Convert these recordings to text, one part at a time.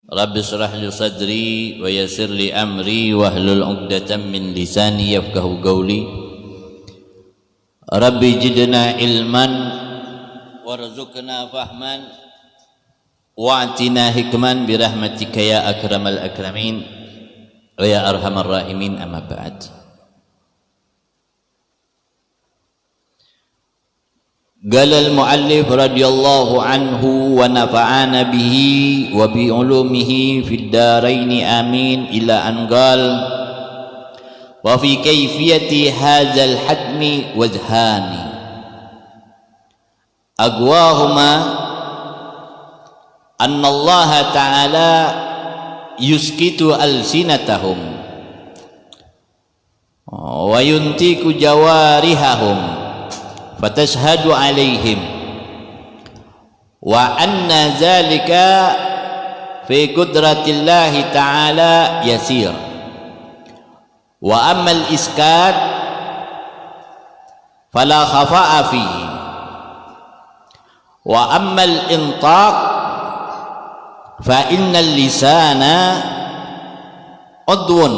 Rabbi shrah li sadri wa yassir li amri wahlul 'uqdatam min lisani yafqahu qawli. Rabbi zidna ilman warzuqna fahman wa'tina hikman bi rahmatika ya akramal akramin wa ya arhamar rahimin, amma ba'd. Qala al-muallif radhiyallahu anhu wa nafa'ana bihi wa bi ulumihi fid dharain amin ila an qala wa fi kayfiyati hadzal hadmi wajhani aqwahuma anna Allah ta'ala yuskitu alsinatahum wa yuntiku jawarihahum fatashhadu alaihim wa anna zalika fi qudratillahi ta'ala yasir wa ammal iskat fala khafa'a fihi wa ammal intaq fa innal lisana udwun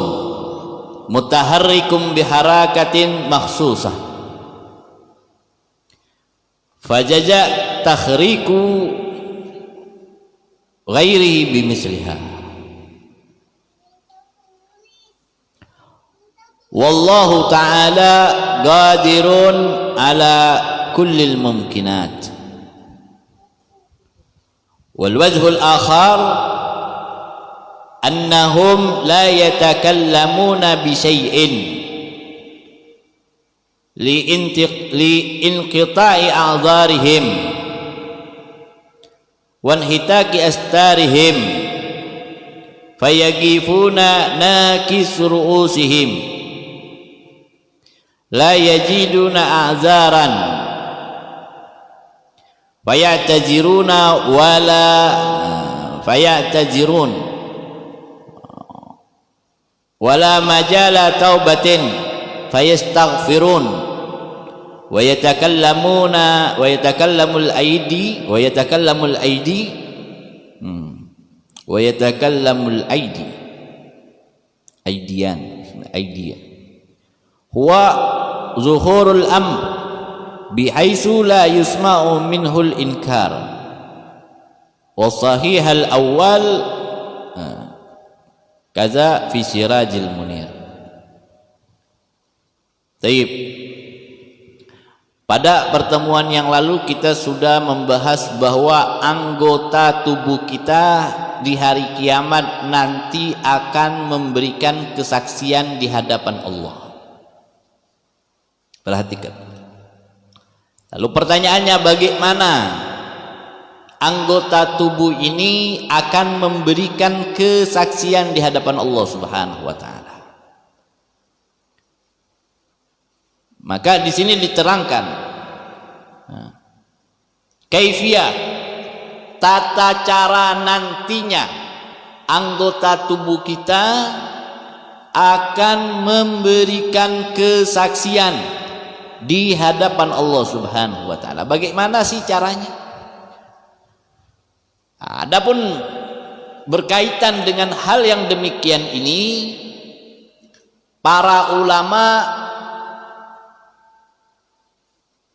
mutaharrikum biharakatin makhsusah fajaja takhriku ghairihi bimisliha wallahu ta'ala qadirun ala kullil mumkinat wal wajhul akhar annahum la yatakallamuna bi syai'in liinqita'i a'dharihim wanhitaki astarihim fayagifuna nakis ru'usihim la yajiduna a'zaran fayatajirun wala majala taubatin fayastaghfirun wa yatakallamul aidi aidiyan huwa zuhurul amr bihaitsu la yusma'u minhul inkar wa sahihal awwal kaza fi sirajil munir. Taib. Pada pertemuan yang lalu kita sudah membahas bahwa anggota tubuh kita di hari kiamat nanti akan memberikan kesaksian di hadapan Allah. Perhatikan. Lalu pertanyaannya, bagaimana anggota tubuh ini akan memberikan kesaksian di hadapan Allah Subhanahu wa taala? Maka di sini diterangkan kaifiyah, tata cara nantinya anggota tubuh kita akan memberikan kesaksian di hadapan Allah Subhanahu wa taala. Bagaimana sih caranya? Adapun berkaitan dengan hal yang demikian ini, para ulama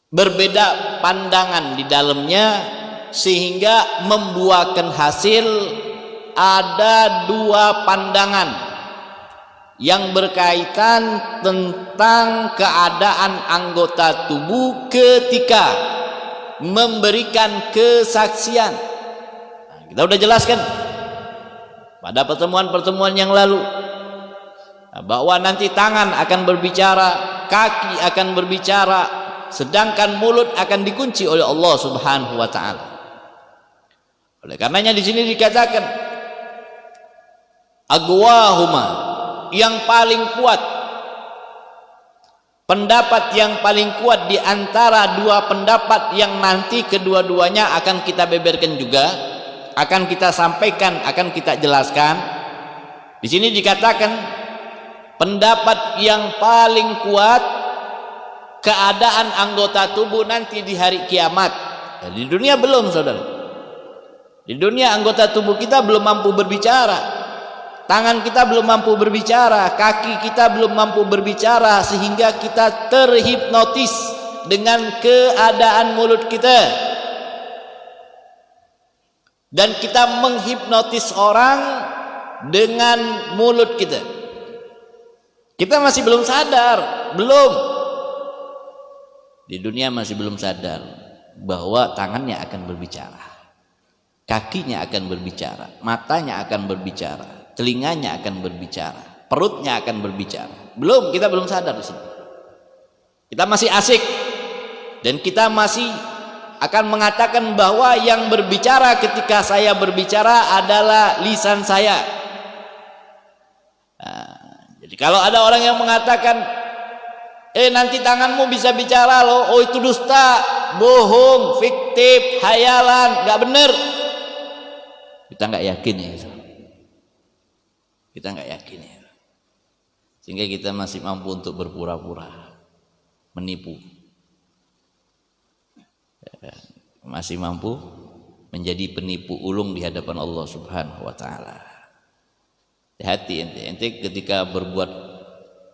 berbeda pandangan di dalamnya sehingga membuahkan hasil ada dua pandangan yang berkaitan tentang keadaan anggota tubuh ketika memberikan kesaksian. Kita sudah jelaskan pada pertemuan-pertemuan yang lalu bahwa nanti tangan akan berbicara, kaki akan berbicara, sedangkan mulut akan dikunci oleh Allah Subhanahu wa taala. Oleh karenanya di sini dikatakan aqwahuma, yang paling kuat, pendapat yang paling kuat di antara dua pendapat yang nanti kedua-duanya akan kita beberkan juga, akan kita sampaikan, akan kita jelaskan. Di sini dikatakan pendapat yang paling kuat keadaan anggota tubuh nanti di hari kiamat. Di dunia belum, saudara. Di dunia anggota tubuh kita belum mampu berbicara, tangan kita belum mampu berbicara, kaki kita belum mampu berbicara, sehingga kita terhipnotis dengan keadaan mulut kita, dan kita menghipnotis orang dengan mulut kita. Kita masih belum sadar, belum di dunia masih belum sadar bahwa tangannya akan berbicara, kakinya akan berbicara, matanya akan berbicara, telinganya akan berbicara, perutnya akan berbicara. Kita belum sadar di sini. Kita masih asik dan kita masih akan mengatakan bahwa yang berbicara ketika saya berbicara adalah lisan saya. Jadi kalau ada orang yang mengatakan nanti tanganmu bisa bicara loh, oh itu dusta, bohong, fiktif, hayalan, nggak bener, kita nggak yakin ya, kita nggak yakin ya, sehingga kita masih mampu untuk berpura-pura, menipu, masih mampu menjadi penipu ulung di hadapan Allah Subhanahu wa Ta'ala. Hati ente ketika berbuat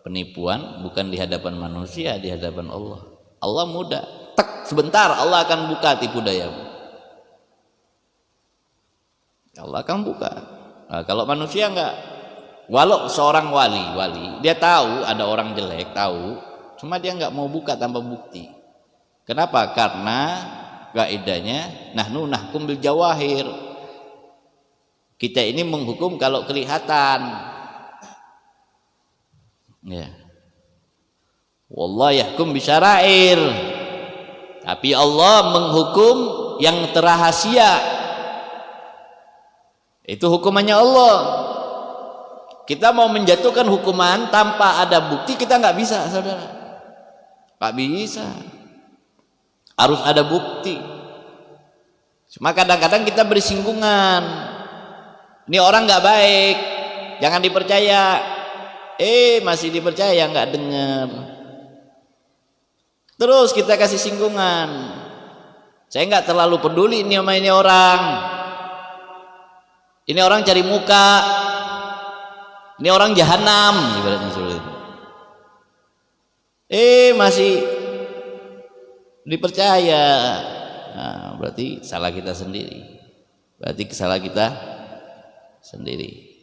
penipuan bukan di hadapan manusia, di hadapan Allah. Allah mudah, tek sebentar Allah akan buka tipu dayamu. Allah akan buka. Nah, kalau manusia enggak, walau seorang wali dia tahu ada orang jelek, tahu, cuma dia enggak mau buka tanpa bukti. Kenapa? Karena kaidahnya nahnu nahkum bil jawahir. Kita ini menghukum kalau kelihatan. Ya. Wallah yahkum bisyara'ir. Tapi Allah menghukum yang terrahasia. Itu hukumannya Allah. Kita mau menjatuhkan hukuman tanpa ada bukti, kita nggak bisa, saudara. Nggak bisa. Harus ada bukti. Cuma kadang-kadang kita bersinggungan. Ini orang nggak baik, jangan dipercaya. Masih dipercaya, nggak dengar. Terus kita kasih singgungan. Saya nggak terlalu peduli ini sama ini orang. Ini orang cari muka. Ini orang jahanam, ibaratnya seperti itu. Masih dipercaya. Nah, berarti salah kita sendiri. Berarti salah kita sendiri.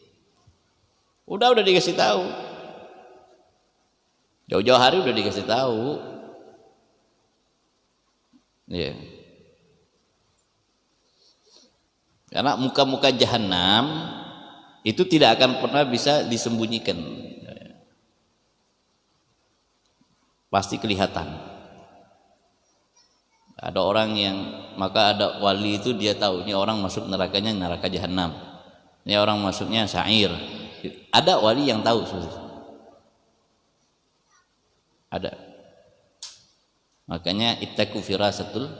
Udah dikasih tahu. Jauh-jauh hari udah dikasih tahu. Ya. Karena muka-muka jahanam itu tidak akan pernah bisa disembunyikan. Pasti kelihatan. Ada orang yang, maka ada wali itu dia tahu ini orang masuk nerakanya neraka jahanam. Ini orang masuknya sa'ir. Ada wali yang tahu seperti itu. Ada. Makanya ittaqu firasatul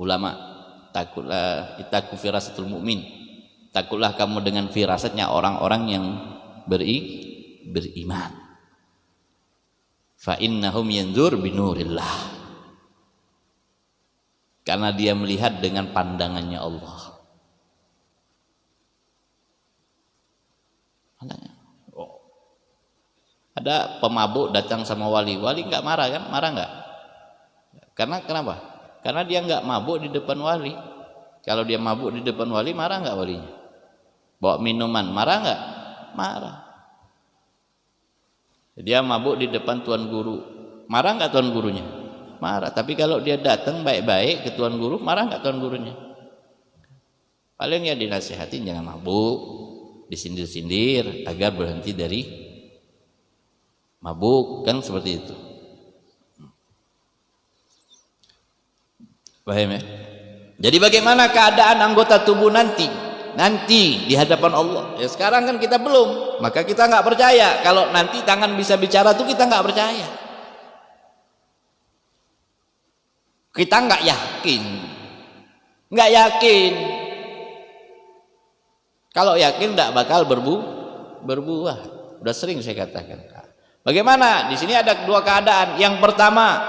ulama. Takutlah ittaqu firasatul mukmin. Takutlah kamu dengan firasatnya orang-orang yang beriman. Fa innahum yanzur binurillah. Karena dia melihat dengan pandangannya Allah. Ada pemabuk datang sama wali nggak marah kan? Marah nggak? Karena kenapa? Karena dia nggak mabuk di depan wali. Kalau dia mabuk di depan wali, marah nggak walinya? Bawa minuman, marah nggak? Marah. Dia mabuk di depan tuan guru, marah nggak tuan gurunya? Marah. Tapi kalau dia datang baik-baik ke tuan guru, marah nggak tuan gurunya? Paling ya dinasihatin jangan mabuk, disindir-sindir agar berhenti dari mabuk, kan seperti itu. Paham ya? Jadi bagaimana keadaan anggota tubuh nanti di hadapan Allah? Ya sekarang kan kita belum, maka kita nggak percaya. Kalau nanti tangan bisa bicara tuh kita nggak percaya. Kita nggak yakin. Kalau yakin nggak bakal berbuah. Udah sering saya katakan. Bagaimana? Di sini ada dua keadaan. Yang pertama,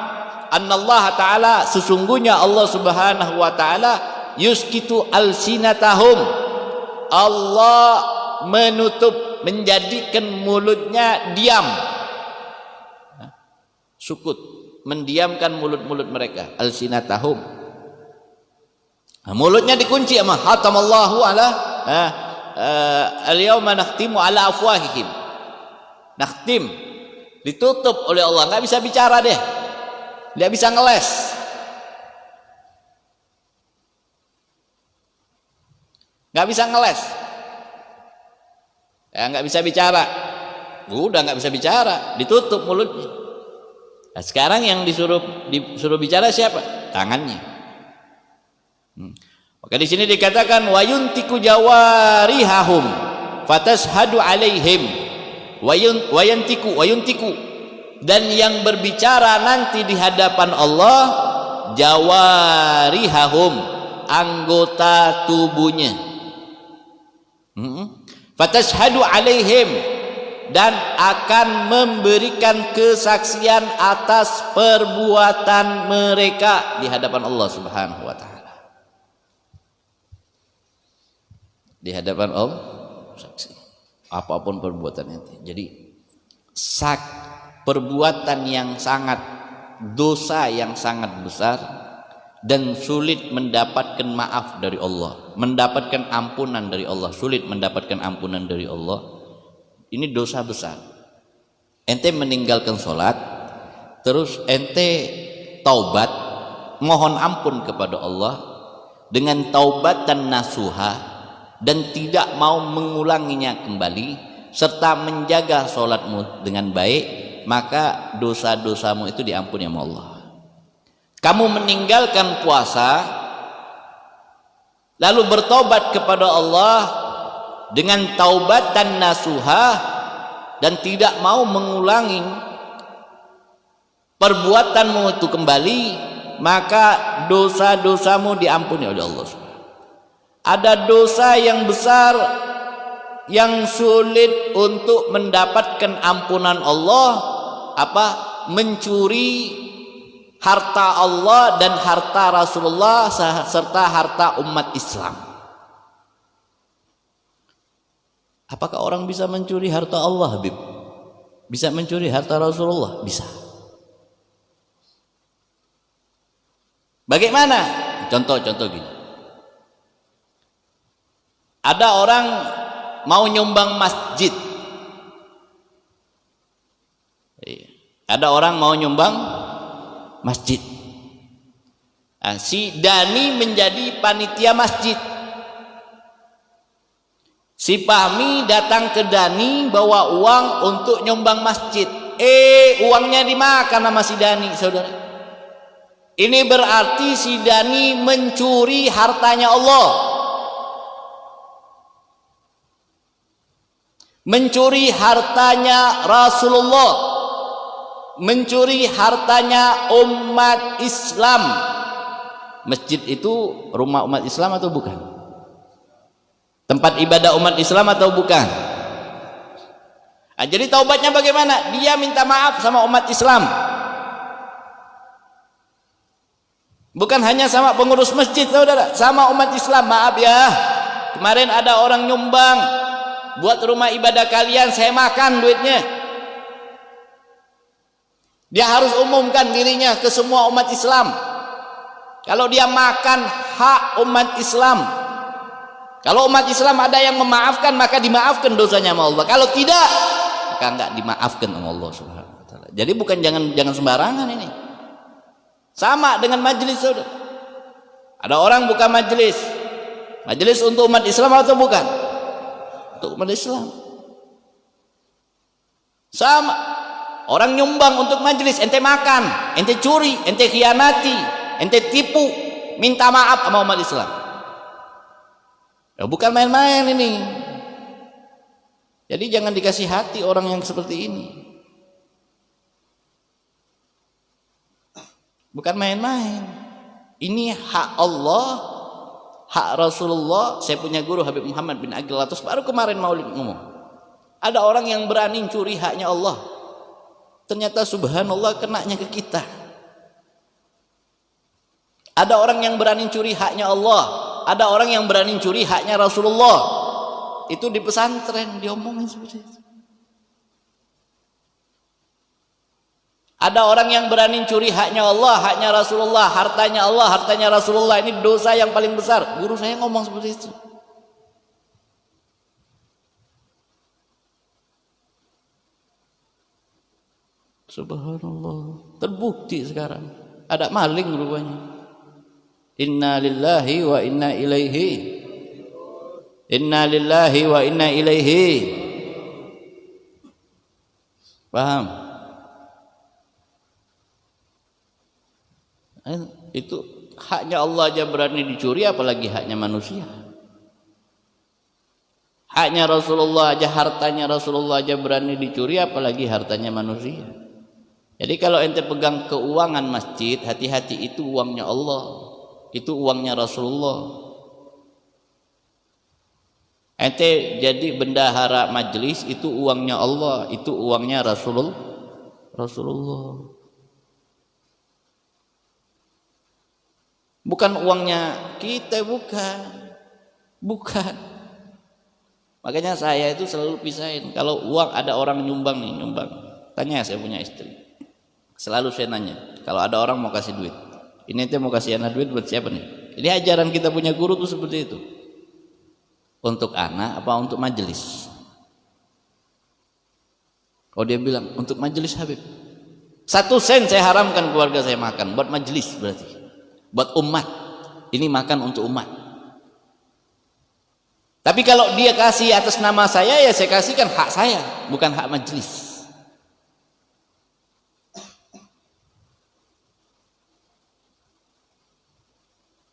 annallaha ta'ala, sesungguhnya Allah Subhanahu wa ta'ala yuskitu alsinatahum, Allah menutup, menjadikan mulutnya diam, sukut, mendiamkan mulut-mulut mereka, alsinatahum. Mulutnya dikunci sama hatamallahu ala al-yawma nakhtimu ala afwahihim, nakhtim, ditutup oleh Allah, nggak bisa bicara deh, nggak bisa ngeles. Nggak bisa ngeles, ya nggak bisa bicara, udah nggak bisa bicara, ditutup mulutnya. Nah, sekarang yang disuruh bicara siapa? Tangannya. Maka di sini dikatakan wayuntiku jawarihahum fatashhadu alaihim, wayuntiku, dan yang berbicara nanti di hadapan Allah jawarihahum, anggota tubuhnya. Fatashhadu alaihim, dan akan memberikan kesaksian atas perbuatan mereka di hadapan Allah Subhanahu wa taala. Di hadapan Allah saksi apapun perbuatannya. Jadi perbuatan yang sangat, dosa yang sangat besar dan sulit mendapatkan maaf dari Allah, mendapatkan ampunan dari Allah, sulit mendapatkan ampunan dari Allah. Ini dosa besar. Ente meninggalkan sholat, terus ente taubat, mohon ampun kepada Allah dengan taubat dan nasuha, dan tidak mau mengulanginya kembali, serta menjaga sholatmu dengan baik, maka dosa-dosamu itu diampuni oleh Allah. Kamu meninggalkan puasa lalu bertobat kepada Allah dengan taubat dan nasuha dan tidak mau mengulangi perbuatanmu itu kembali, maka dosa-dosamu diampuni oleh Allah. Ada dosa yang besar yang sulit untuk mendapatkan ampunan Allah, apa? Mencuri harta Allah dan harta Rasulullah serta harta umat Islam. Apakah orang bisa mencuri harta Allah, Habib? Bisa mencuri harta Rasulullah? Bisa. Bagaimana? Contoh gini. Ada orang mau nyumbang masjid. Ada orang mau nyumbang masjid. Nah, si Dani menjadi panitia masjid. Si Fahmi datang ke Dani bawa uang untuk nyumbang masjid. Uangnya dimakan sama si Dani, saudara. Ini berarti si Dani mencuri hartanya Allah, mencuri hartanya Rasulullah, mencuri hartanya umat Islam. Masjid itu rumah umat Islam atau bukan? Tempat ibadah umat Islam atau bukan? Nah, jadi taubatnya bagaimana? Dia minta maaf sama umat Islam, bukan hanya sama pengurus masjid, saudara, sama umat Islam. Maaf ya, kemarin ada orang nyumbang buat rumah ibadah kalian, saya makan duitnya. Dia harus umumkan dirinya ke semua umat Islam. Kalau dia makan hak umat Islam, kalau umat Islam ada yang memaafkan, maka dimaafkan dosanya sama Allah. Kalau tidak, maka enggak dimaafkan sama Allah Subhanahu wa taala. Jadi bukan jangan sembarangan ini. Sama dengan majelis, saudara. Ada orang buka majelis. Majelis untuk umat Islam atau bukan? Untuk umat Islam. Sama. Orang nyumbang untuk majelis, ente makan, ente curi, ente khianati, ente tipu, minta maaf sama umat Islam. Ya, bukan main-main ini. Jadi jangan dikasih hati orang yang seperti ini. Bukan main-main. Ini hak Allah, hak Rasulullah. Saya punya guru Habib Muhammad bin Agil Latus, baru kemarin maulid ngomong. Ada orang yang berani curi haknya Allah. Ternyata subhanallah kenanya ke kita. Ada orang yang berani curi haknya Allah. ada orang yang berani curi haknya Rasulullah. Itu di pesantren diomongin seperti itu. Ada orang yang berani curi haknya Allah, haknya Rasulullah, hartanya Allah, hartanya Rasulullah. Ini dosa yang paling besar. Guru saya ngomong seperti itu. Subhanallah. Terbukti sekarang. Ada maling rupanya. Inna lillahi wa inna ilaihi. Inna lillahi wa inna ilaihi. Paham? Itu haknya Allah aja berani dicuri, apalagi haknya manusia. Haknya Rasulullah aja, hartanya Rasulullah aja berani dicuri, apalagi hartanya manusia. Jadi kalau ente pegang keuangan masjid, hati-hati, itu uangnya Allah, itu uangnya Rasulullah. Ente jadi bendahara majelis, itu uangnya Allah, itu uangnya Rasulullah. Bukan uangnya kita, bukan. Makanya saya itu selalu pisahin. Kalau uang ada orang nyumbang nih, nyumbang. Tanya, saya punya istri. Selalu saya nanya, kalau ada orang mau kasih duit, ini ente mau kasih anak duit buat siapa nih? Jadi ajaran kita punya guru tuh seperti itu. Untuk anak apa untuk majelis? Oh, dia bilang untuk majelis Habib. 1 sen saya haramkan keluarga saya makan, buat majelis berarti. Buat umat, ini makan untuk umat. Tapi kalau dia kasih atas nama saya, ya saya kasihkan hak saya, bukan hak majelis.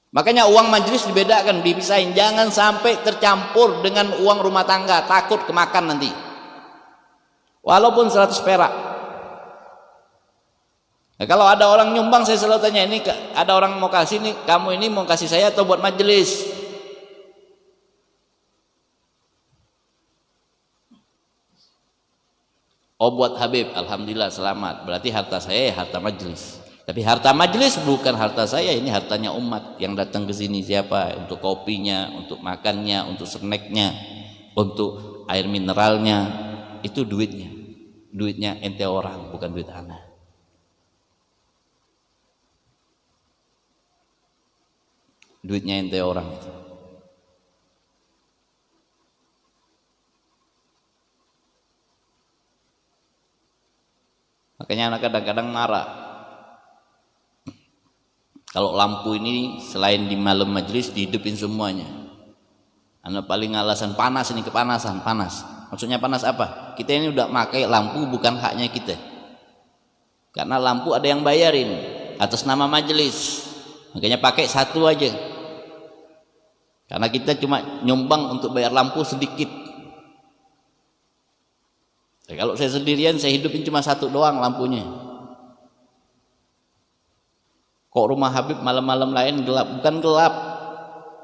Makanya uang majelis dibedakan, dipisahin, jangan sampai tercampur dengan uang rumah tangga, takut kemakan nanti. Walaupun 100 perak. Nah, kalau ada orang nyumbang, saya selalu tanya, ini ada orang mau kasih nih, kamu ini mau kasih saya atau buat majelis? Oh, buat Habib, alhamdulillah selamat. Berarti harta saya ya harta majelis. Tapi harta majelis bukan harta saya, ini hartanya umat yang datang ke sini. Siapa? Untuk kopinya, untuk makannya, untuk snacknya, untuk air mineralnya, itu duitnya. Duitnya ente orang, bukan duit anak. Duitnya ente orang itu. Makanya anak kadang-kadang marah kalau lampu ini selain di malam majelis dihidupin semuanya. Anak paling alasan panas, ini kepanasan, panas. Maksudnya panas apa? Kita ini udah pakai lampu, bukan haknya kita. Karena lampu ada yang bayarin atas nama majelis. Makanya pakai 1 aja. Karena kita cuma nyumbang untuk bayar lampu sedikit. Nah, kalau saya sendirian, saya hidupin cuma 1 doang lampunya. Kok rumah Habib malam-malam lain gelap? Bukan gelap,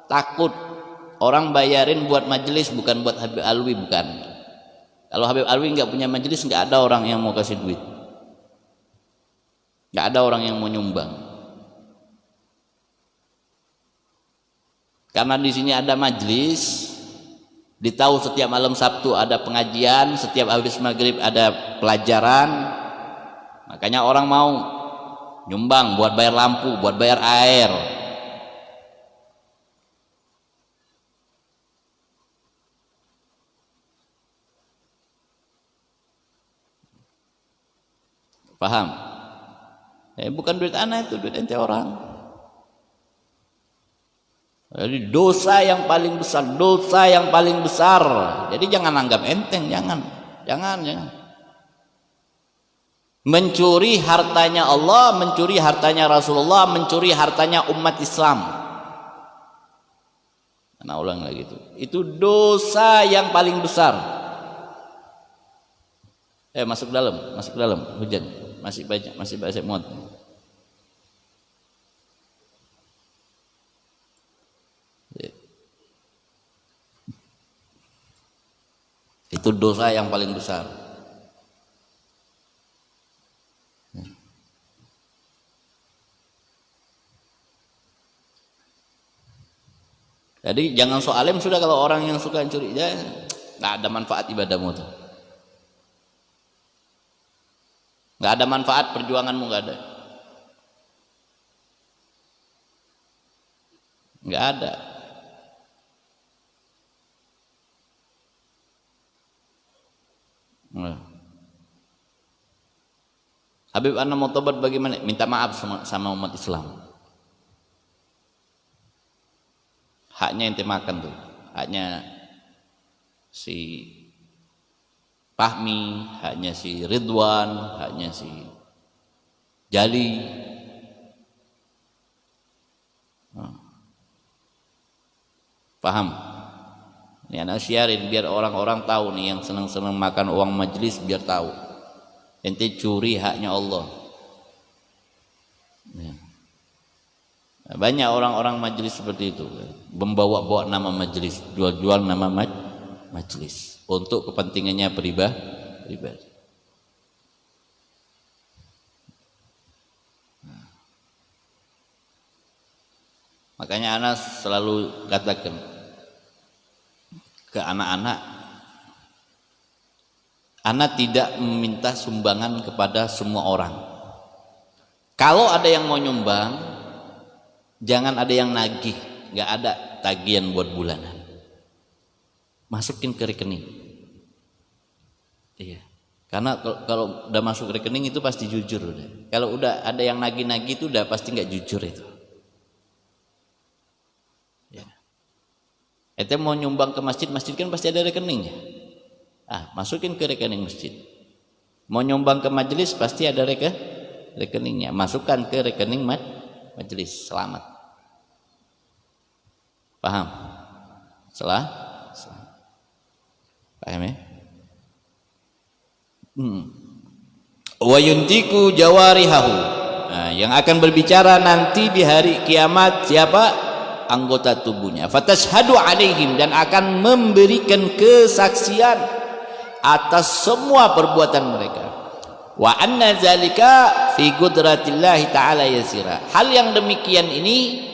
takut orang bayarin buat majelis, bukan buat Habib Alwi, bukan. Kalau Habib Alwi nggak punya majelis, nggak ada orang yang mau kasih duit, nggak ada orang yang mau nyumbang. Karena di sini ada majelis, ditahu setiap malam Sabtu ada pengajian, setiap habis maghrib ada pelajaran, makanya orang mau nyumbang buat bayar lampu, buat bayar air. Paham? Bukan duit anak, itu duit ente orang. Jadi dosa yang paling besar, dosa yang paling besar. Jadi jangan anggap enteng, jangan. Mencuri hartanya Allah, mencuri hartanya Rasulullah, mencuri hartanya umat Islam. Nah, ulang lagi itu dosa yang paling besar. Masuk dalam, hujan. Masih banyak muat. Itu dosa yang paling besar. Jadi jangan so alim sudah, kalau orang yang suka curi ya nggak ada manfaat ibadahmu tuh. Nggak ada manfaat perjuanganmu, nggak ada. Nggak ada. Nah. Habib Ana mau tobat bagaimana? Minta maaf sama umat Islam. Haknya ente makan tuh, haknya si Fahmi, haknya si Ridwan, haknya si Jali. Paham? Ini anak siarin biar orang-orang tahu nih, yang senang-senang makan uang majelis biar tahu. Ente curi haknya Allah. Ya. Banyak orang-orang majelis seperti itu, membawa-bawa nama majelis, jual-jual nama majelis untuk kepentingannya pribadi. Makanya Anas selalu katakan ke anak-anak, anak tidak meminta sumbangan kepada semua orang. Kalau ada yang mau nyumbang, jangan ada yang nagih, nggak ada tagihan buat bulanan. Masukin ke rekening. Iya. Karena kalau udah masuk rekening itu pasti jujur udah. Kalau udah ada yang nagih-nagih itu udah pasti nggak jujur itu. Ya. Ente mau nyumbang ke masjid, masjid kan pasti ada rekeningnya. Masukin ke rekening masjid. Mau nyumbang ke majelis pasti ada rekeningnya. Masukkan ke rekening majelis. Selamat. Paham? Paham ya? Wa yuntiku jawarihahu. Nah, yang akan berbicara nanti di hari kiamat siapa? Anggota tubuhnya. Fatashhadu alaihim, dan akan memberikan kesaksian atas semua perbuatan mereka. Wa anna zalika fi qudratillahi ta'ala yasira. Hal yang demikian ini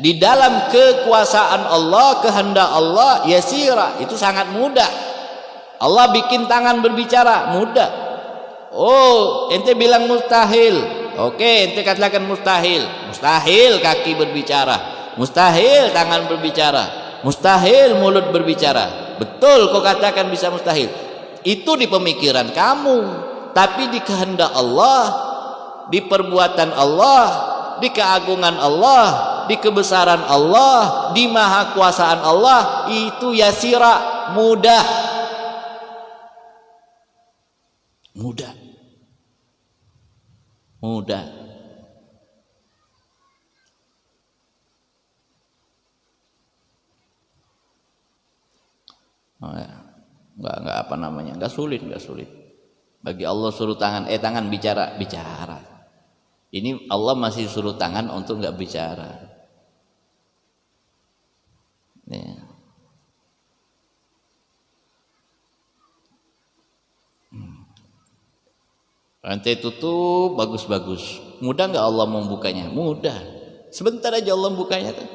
di dalam kekuasaan Allah, kehendak Allah, yasira, itu sangat mudah. Allah bikin tangan berbicara, mudah. Oh, ente bilang mustahil. Oke, ente katakan mustahil. Mustahil kaki berbicara, mustahil tangan berbicara, mustahil mulut berbicara. Betul kau katakan bisa mustahil. Itu di pemikiran kamu, tapi di kehendak Allah, di perbuatan Allah, di keagungan Allah, di kebesaran Allah, di maha kuasaan Allah, itu yasira, mudah. Mudah. Enggak apa namanya, enggak sulit. Bagi Allah suruh tangan bicara. Ini Allah masih suruh tangan untuk enggak bicara. Nih. Rantai tutup bagus-bagus. Mudah enggak Allah membukanya? Mudah. Sebentar aja Allah membukanya tuh.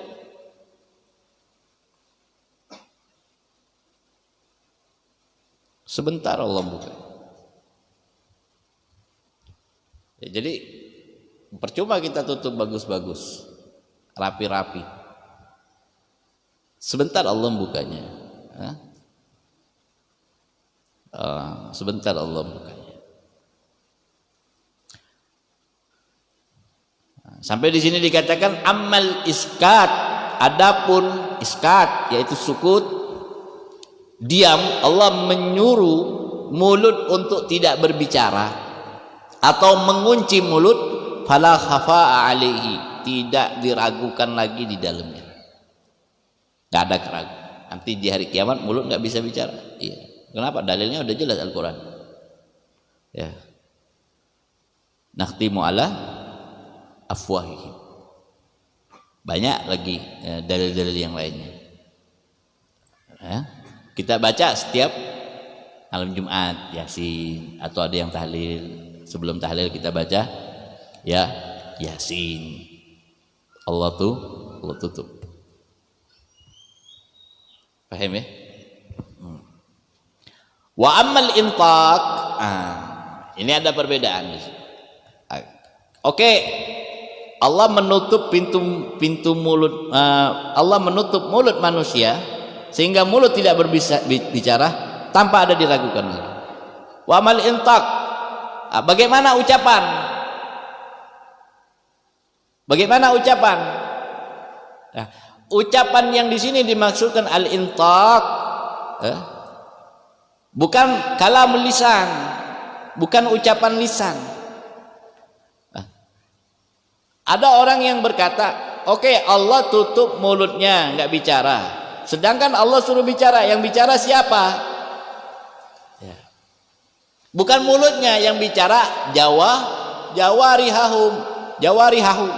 Sebentar Allah buka. Ya, jadi percuma kita tutup bagus-bagus, rapi-rapi. Sebentar Allah bukanya. Sebentar Allah bukanya. Sampai di sini dikatakan amal iskat, adapun iskat yaitu sukut, diam, Allah menyuruh mulut untuk tidak berbicara atau mengunci mulut, fala khafa'a alaihi, tidak diragukan lagi di dalamnya. Enggak ada keraguan. Nanti di hari kiamat mulut enggak bisa bicara. Iya. Kenapa? Dalilnya udah jelas Al-Qur'an. Ya. Nakhtimu ala afwahihim. Banyak lagi dalil-dalil yang lainnya. Ya. Kita baca setiap malam Jumat Yasin, atau ada yang tahlil. Sebelum tahlil kita baca ya Yasin. Allah tutup. Paham ya? Wa ammal intaq, ini ada perbedaan. Oke, Allah menutup pintu mulut, Allah menutup mulut manusia sehingga mulut tidak berbicara tanpa ada diragukan lagi. Wa ammal intaq, bagaimana ucapan? Bagaimana ucapan? Nah, ucapan yang di sini dimaksudkan al-intaq, bukan kalam lisan, bukan ucapan lisan. Ada orang yang berkata, oke, Allah tutup mulutnya, nggak bicara. Sedangkan Allah suruh bicara. Yang bicara siapa? Ya. Bukan mulutnya yang bicara, jawarihahum.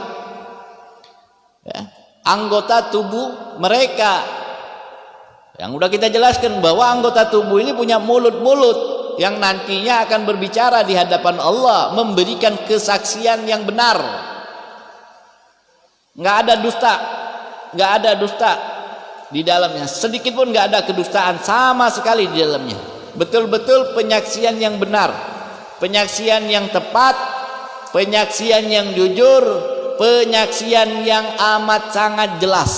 Ya. Anggota tubuh mereka. Yang udah kita jelaskan bahwa anggota tubuh ini punya mulut-mulut yang nantinya akan berbicara di hadapan Allah, memberikan kesaksian yang benar. Nggak ada dusta di dalamnya, sedikit pun nggak ada kedustaan sama sekali di dalamnya. Betul-betul penyaksian yang benar, penyaksian yang tepat, penyaksian yang jujur, penyaksian yang amat sangat jelas.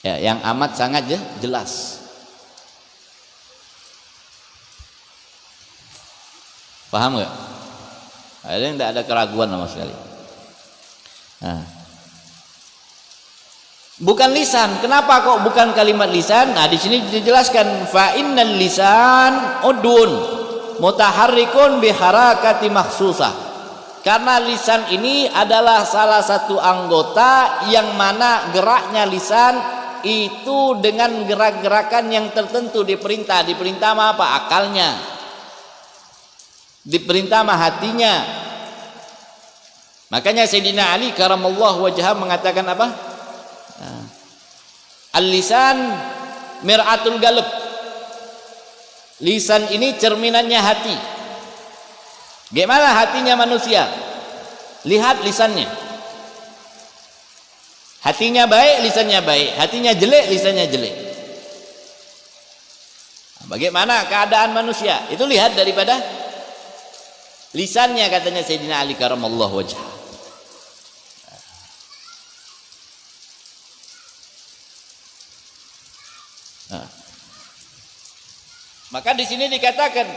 Ya, yang amat sangat jelas. Paham nggak? Ada yang tidak ada keraguan sama sekali. Nah. Bukan lisan. Kenapa kok bukan kalimat lisan? Nah, di sini dijelaskan fa innal lisan udun mutaharrikun bi harakati makhsusah. Karena lisan ini adalah salah satu anggota yang mana geraknya lisan itu dengan gerak-gerakan yang tertentu diperintah. Diperintah apa? Akalnya. Diperintah hatinya. Makanya Sayyidina Ali karamallahu wajhah mengatakan apa? Al-lisan mir'atul galb. Lisan ini cerminannya hati. Gimana hatinya manusia? Lihat lisannya. Hatinya baik, lisannya baik. Hatinya jelek, lisannya jelek. Bagaimana keadaan manusia? Itu lihat daripada lisannya, katanya Sayyidina Ali karamallahu wajhah. Maka di sini dikatakan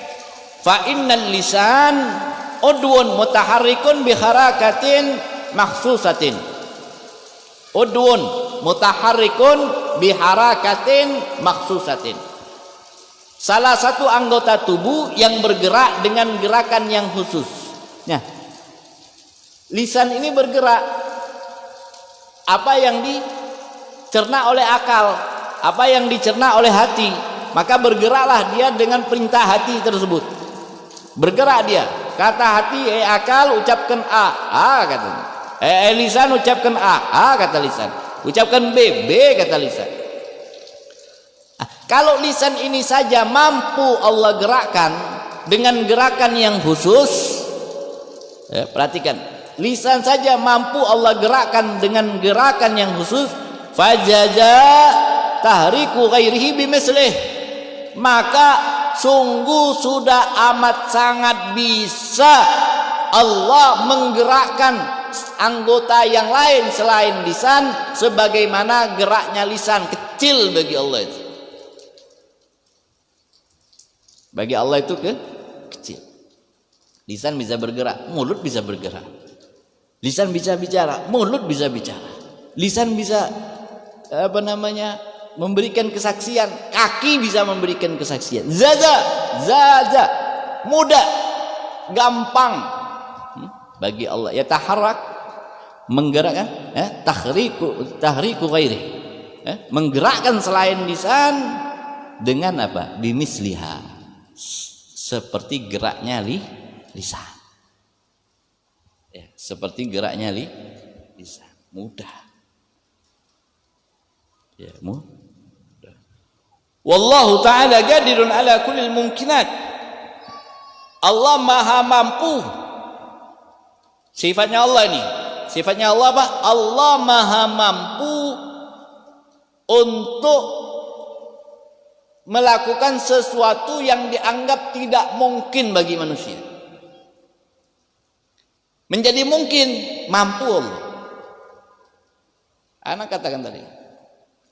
fa innal lisan udwun mutaharrikun bi harakatin makhsusatin. Udwun mutaharrikun bi harakatin makhsusatin. Salah satu anggota tubuh yang bergerak dengan gerakan yang khusus. Nah, lisan ini bergerak. Apa yang dicerna oleh akal, apa yang dicerna oleh hati, maka bergeraklah dia dengan perintah hati tersebut. Bergerak dia. Kata hati, akal ucapkan A katanya. Lisan ucapkan A kata lisan. Ucapkan B kata lisan. Kalau lisan ini saja mampu Allah gerakkan dengan gerakan yang khusus, perhatikan, lisan saja mampu Allah gerakkan dengan gerakan yang khusus, fajaza tahriku ghairihi bimislih, maka sungguh sudah amat sangat bisa Allah menggerakkan anggota yang lain selain lisan sebagaimana geraknya lisan. Kecil bagi Allah itu. Bagi Allah itu kecil. Lisan bisa bergerak, mulut bisa bergerak. Lisan bisa bicara, mulut bisa bicara. Lisan bisa memberikan kesaksian, kaki bisa memberikan kesaksian. Zaza, mudah, gampang. Bagi Allah ya taharrak, menggerakkan, tahriku ghairi, menggerakkan selain lisan dengan apa? Bimisliha, seperti geraknya lisan. Ya, seperti geraknya lisan, mudah. Ya, mudah. Wallahu ta'ala qadirun ala kullil mumkinat. Allah maha mampu Sifatnya Allah ini. Sifatnya Allah apa? Allah maha mampu untuk melakukan sesuatu yang dianggap tidak mungkin bagi manusia. Menjadi mungkin, mampu Allah. Anak katakan tadi,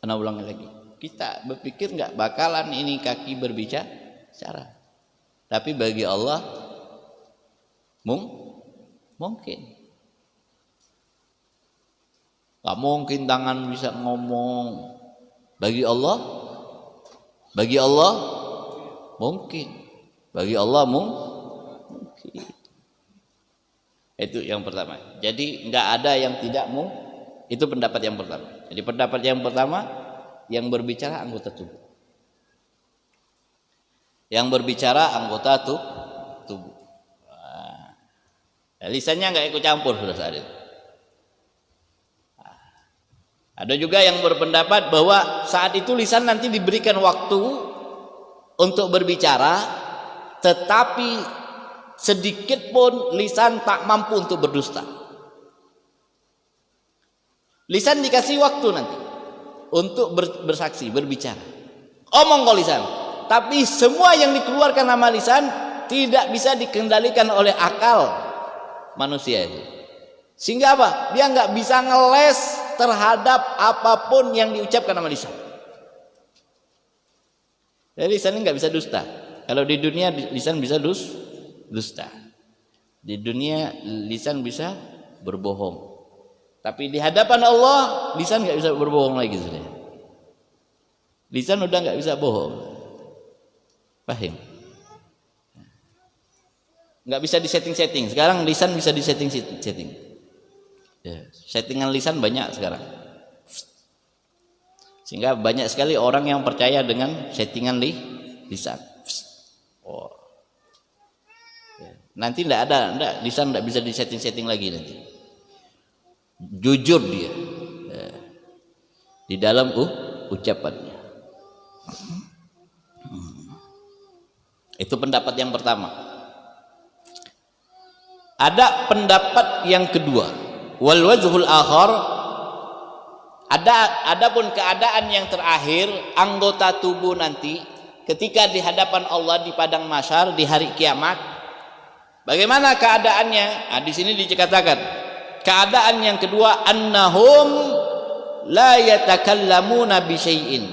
anak ulangi lagi. Kita berpikir nggak bakalan ini kaki berbicara, tapi bagi Allah mungkin. Gak mungkin tangan bisa ngomong. Bagi Allah mungkin. Bagi Allah mungkin. Itu yang pertama. Jadi nggak ada yang tidak mungkin. Itu pendapat yang pertama. Jadi pendapat yang pertama, yang berbicara anggota tubuh. Yang berbicara anggota tubuh. Nah, lisannya nggak ikut campur sudah saat itu. Ada juga yang berpendapat bahwa saat itu lisan nanti diberikan waktu untuk berbicara, tetapi sedikit pun lisan tak mampu untuk berdusta. Lisan dikasih waktu nanti untuk bersaksi, berbicara. Omong kok lisan, tapi semua yang dikeluarkan sama lisan tidak bisa dikendalikan oleh akal manusia itu. Sehingga apa? Dia nggak bisa ngeles terhadap apapun yang diucapkan sama lisan. Jadi lisan nggak bisa dusta. Kalau di dunia lisan bisa dusta. Di dunia lisan bisa berbohong. Tapi di hadapan Allah lisan nggak bisa berbohong lagi sudah. Lisan udah nggak bisa bohong. Paham? Nggak bisa disetting-setting. Sekarang lisan bisa disetting-setting. Ya, settingan lisan banyak sekarang. Sehingga banyak sekali orang yang percaya dengan settingan lisan. Oh. Ya. Nanti lisan tidak bisa disetting-setting lagi nanti. Jujur dia ya, di dalam ucapannya. Itu pendapat yang pertama. Ada pendapat yang kedua. Wal wajhul akhar, adapun keadaan yang terakhir, anggota tubuh nanti ketika di hadapan Allah di padang mahsyar di hari kiamat, bagaimana keadaannya? Di sini dikatakan keadaan yang kedua, annahum la yatakallamuna bi syai'in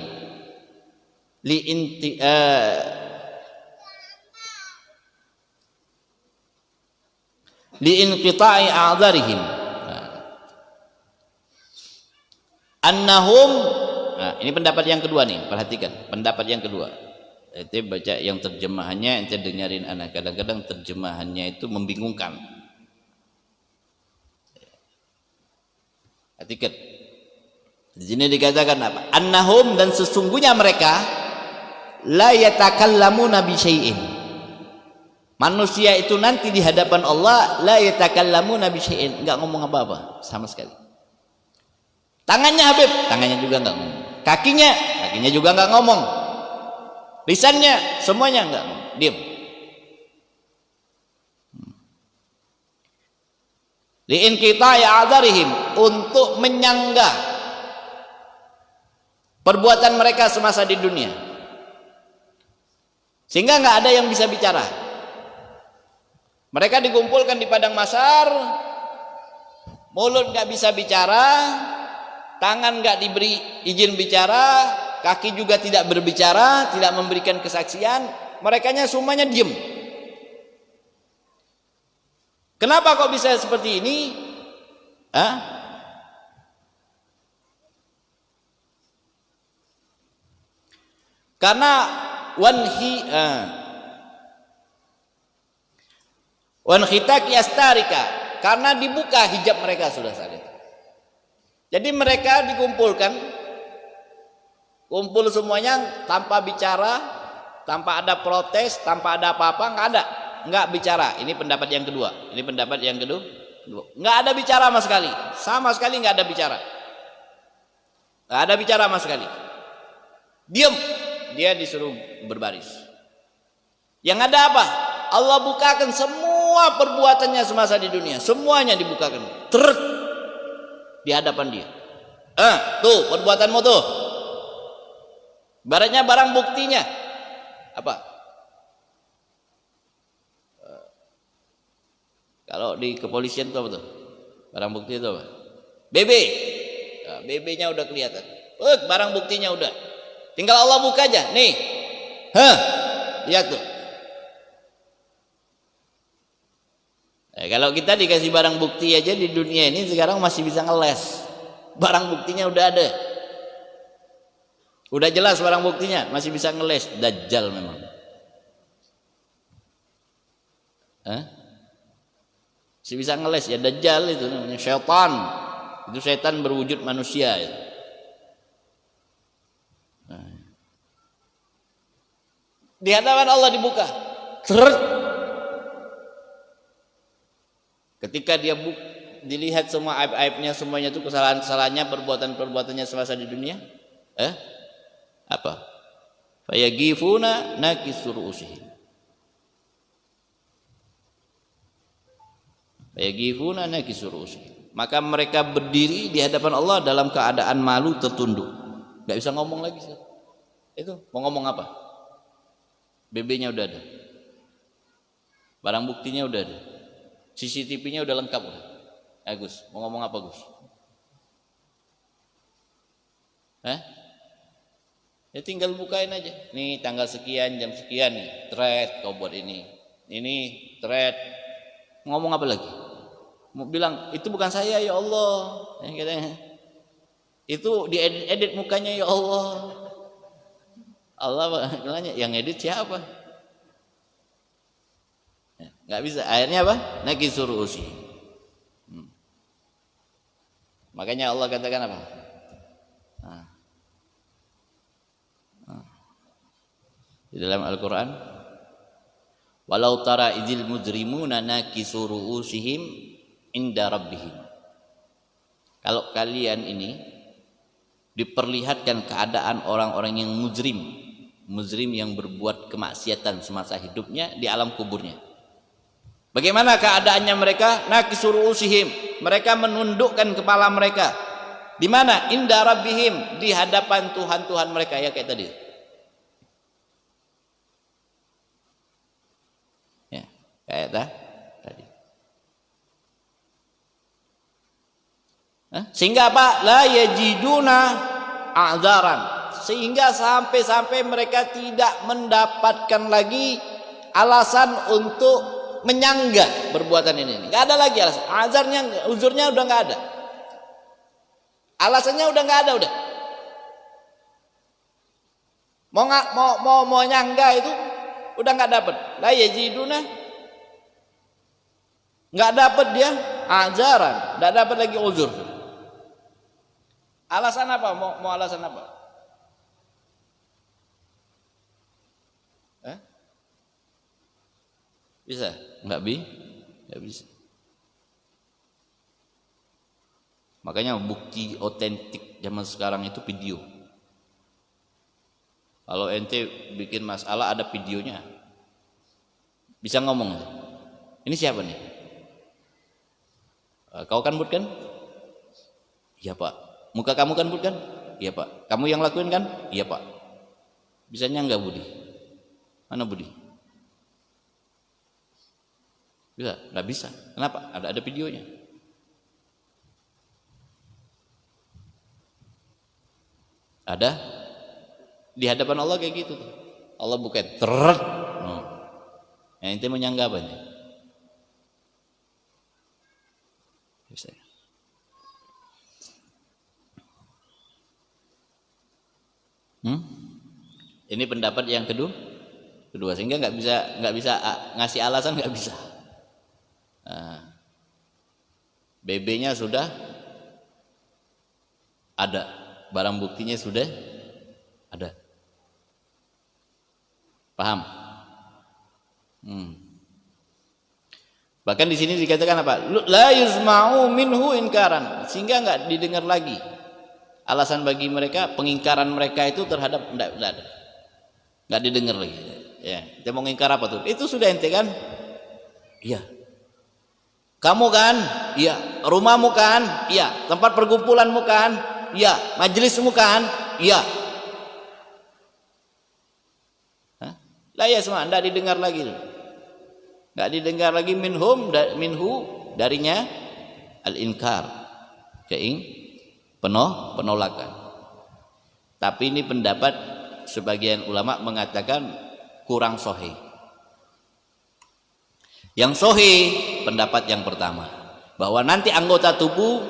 li inqita'i a'dharihim. Annahum, ini pendapat yang kedua nih, perhatikan pendapat yang kedua. Itu baca yang terjemahannya, ente dengerin anak. Kadang-kadang terjemahannya itu membingungkan. Perhatikan. Di sini dikatakan apa? Annahum, dan sesungguhnya mereka la yatakallamuna bi syai'in. Manusia itu nanti di hadapan Allah la yatakallamuna bi syai'in, enggak ngomong apa-apa sama sekali. Tangannya Habib, tangannya juga enggak ngomong. Kakinya juga enggak ngomong. Lisannya, semuanya enggak ngomong, diam. Li'in kita ya adzarihim, untuk menyanggah perbuatan mereka semasa di dunia. Sehingga enggak ada yang bisa bicara. Mereka dikumpulkan di padang mahsyar, mulut enggak bisa bicara, tangan nggak diberi izin bicara, kaki juga tidak berbicara, tidak memberikan kesaksian, merekanya semuanya diem. Kenapa kok bisa seperti ini? Karena wanhitaki astarika, karena dibuka hijab mereka sudah saat itu. Jadi mereka dikumpulkan, kumpul semuanya tanpa bicara, tanpa ada protes, tanpa ada apa-apa, nggak bicara. Ini pendapat yang kedua. Ini pendapat yang kedua. Nggak ada bicara sama sekali nggak ada bicara, nggak ada bicara sama sekali. Diam, dia disuruh berbaris. Yang ada apa? Allah bukakan semua semua perbuatannya semasa di dunia, semuanya dibukakan. Di hadapan dia. Tuh perbuatanmu tuh. Baratnya barang buktinya apa? Kalau di kepolisian itu apa tuh? Barang bukti itu apa? BB. Nah, BB-nya udah kelihatan. Barang buktinya udah. Tinggal Allah buka aja. Nih. Lihat tuh. Kalau kita dikasih barang bukti aja di dunia ini sekarang masih bisa ngeles. Barang buktinya udah ada. Udah jelas barang buktinya, masih bisa ngeles. Dajjal memang. Masih bisa ngeles ya, Dajjal itu namanya syaitan. Itu setan berwujud manusia ya. Di hadapan Allah dibuka. Ketika dia dilihat semua aib-aibnya, semuanya itu kesalahan-kesalahannya, perbuatan-perbuatannya semasa di dunia, apa? Fayagifuna nakisur usihim. Fayagifuna nakisur usihim. Maka mereka berdiri di hadapan Allah dalam keadaan malu, tertunduk. Gak bisa ngomong lagi. Itu mau ngomong apa? BB-nya udah ada. Barang buktinya udah ada. CCTV-nya udah lengkap. Gus, mau ngomong apa Gus? Ya tinggal bukain aja. Nih tanggal sekian, jam sekian nih. Thread kau buat ini. Ini thread. Ngomong apa lagi? Mau bilang itu bukan saya ya Allah. Itu diedit mukanya ya Allah. Allah bilangnya yang edit siapa? Nggak bisa. Akhirnya apa? Nakisur usi. Makanya Allah katakan apa? Di dalam Al-Quran, walau tara idzil mujrimuna nakisu ru'usihim inda rabbihim. Kalau kalian ini diperlihatkan keadaan orang-orang yang mujrim yang berbuat kemaksiatan semasa hidupnya di alam kuburnya. Bagaimana keadaannya mereka? Nakisu ru'usihim, mereka menundukkan kepala mereka. Di mana? Inda rabbihim, di hadapan Tuhan mereka, ya kayak tadi. Kayak tadi. Sehingga apa? La yajiduna a'zaran. Sehingga sampai mereka tidak mendapatkan lagi alasan untuk menyanggah perbuatan ini. Enggak ada lagi alasan. Azarnya, uzurnya udah enggak ada. Alasannya udah enggak ada udah. Mau nyanggah itu udah enggak dapat. La yajiduna, nggak dapat dia ajaran, nggak dapat lagi uzur. Alasan apa? Mau alasan apa? Bisa? Nggak bisa. Makanya bukti otentik zaman sekarang itu video. Kalau ente bikin masalah ada videonya, bisa ngomong. Ini siapa nih? Kau kan Bud kan? Iya Pak. Muka kamu kan Bud kan? Iya Pak. Kamu yang lakuin kan? Iya Pak. Bisanya enggak Budi? Mana Budi? Bisa? Enggak bisa. Kenapa? Ada videonya. Ada di hadapan Allah kayak gitu. Allah buka teret. Yang ente mau nyangga apa nih? Bisa. Ini pendapat yang kedua, sehingga nggak bisa ngasih alasan, nggak bisa. BB-nya sudah ada, barang buktinya sudah ada. Paham? Bahkan di sini dikatakan apa? La yusma'u minhu inkaran, sehingga enggak didengar lagi. Alasan bagi mereka, pengingkaran mereka itu terhadap enggak ada. Enggak didengar lagi. Ya, kita mau ngingkar apa tuh? Itu sudah ente kan? Iya, Kamu kan? Iya. Rumahmu kan? Iya. Tempat perkumpulanmu kan? Iya. Majelismu kan? Iya. La yasma, tidak didengar lagi. Tidak didengar lagi minhu darinya al-inkar, penolakan. Tapi ini pendapat sebagian ulama mengatakan kurang sahih. Yang sahih pendapat yang pertama, bahwa nanti anggota tubuh